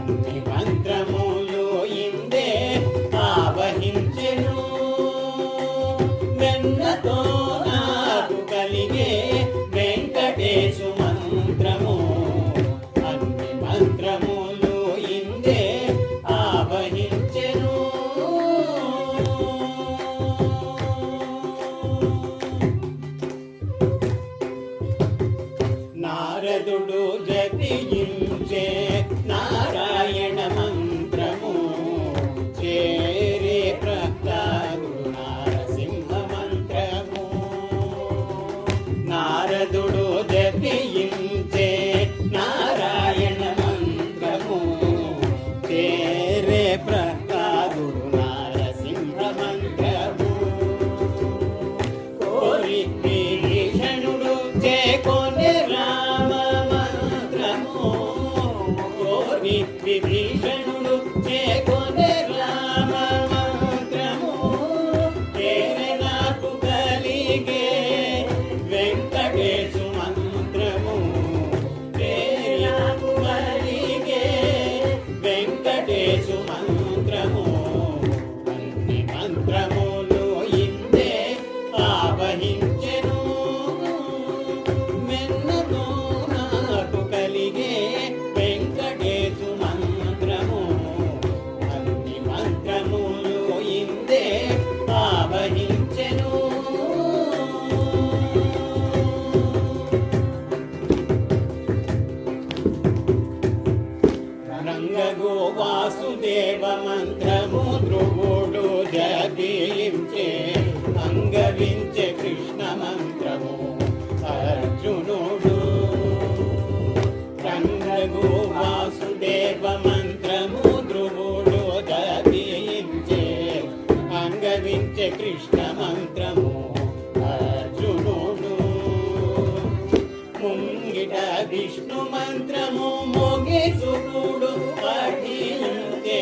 అన్ని మంత్రములు ఇందే ఆవహించెను. వెన్నతో నాకు కలిగే వెంకటేశు మంత్రము. అన్ని మంత్రములు ఇందే ఆవహించెను. నారదుడు జపించే నారాయణ మంత్రము చేరే ప్రహ్లాదుడు నారసింహ మంత్రము. నారదుడు జపించే నారాయణ మంత్రము చేరే ప్రహ్లాదుడు నారసింహ మంత్రము. కోరి విభీషణుడు చేకొనే రామ మంత్రము. కోరి విభీషణుడు చేకొనే రామ మంత్రము. చేరే నాకు కలిగే వెంకటేశు మంత్రము. చేరే నాకు కలిగే వెంకటేశు మంత్రము. అన్ని మంత్రములు ఇందే ఆవహించెను. మెన్నతో నాకు కలిగే వెంకటేశు మంత్రము. అన్ని మంత్రములు ఇందే ఆవహించెను. రంగగో వాసుదేవ మంత్రము ధ్రువుడు జపించే అంగవించే కృష్ణ మంత్రము అర్జునుడు. రంగగో వాసుదేవ మంత్రము ధ్రువుడు జపించే అంగవించే కృష్ణ మంత్రము అర్జునుడు. ముంగిట విష్ణు మంత్రము మోగేసుకుడు పఠించే.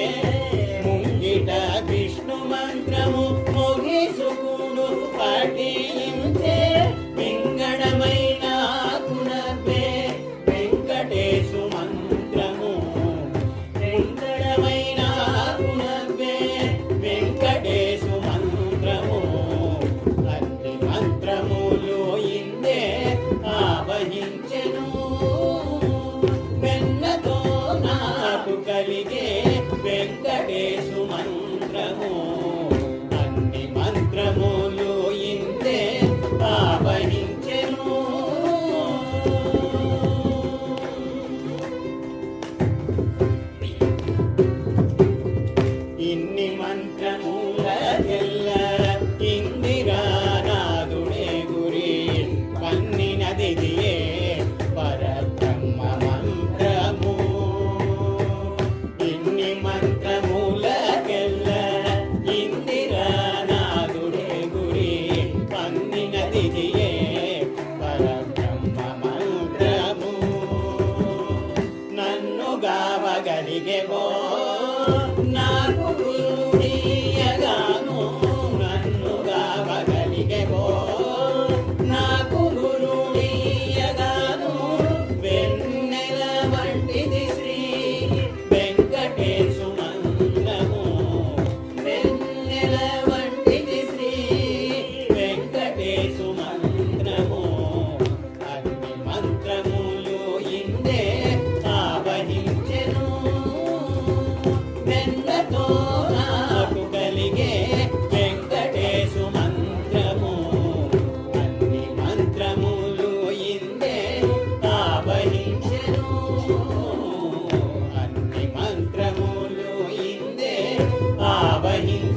ముంగిట విష్ణు మంత్రము మోగేసుకుడు పఠించే. వింగడమైన గుణపే వెంకటేశు మంత్రము. వింగడమైన గుణపే వెంకటేశు మంత్రము. అన్ని మంత్రములు ఇందే ఆవహించెను. వెన్నతో నాకు కలిగే వెంకటేశు మంత్రము. అన్ని మంత్రములు ఇందే ఆవహించెను. ఇన్ని మంత్రములకెల్ల ఇందిరానాథుడే గురి పన్నినదియే పరబ్రహ్మ మంత్రము. ఇన్ని మంత్రములకెల్ల ఇందిరానాథుడే గురి పన్నినదియే పరబ్రహ్మ మంత్రము. నన్ను గావగలిగెవో నాకు గురుడీయగాను. నన్ను గావగలిగెవో నాకు గురుడీయగాను. వెన్నెల వంటిది శ్రీ వెంకటేశు మంత్రము. వెన్నెల వంటిది శ్రీ వెంకటేశు మంత్రము. అన్ని మంత్రములు ఇందే ఆవహించెను. వెన్నతో నాకు కలిగే వెంకటేశు మంత్రము. అన్ని మంత్రములు ఇందే ఆవహించెను. అన్ని మంత్రములు ఇందే ఆవహించెను.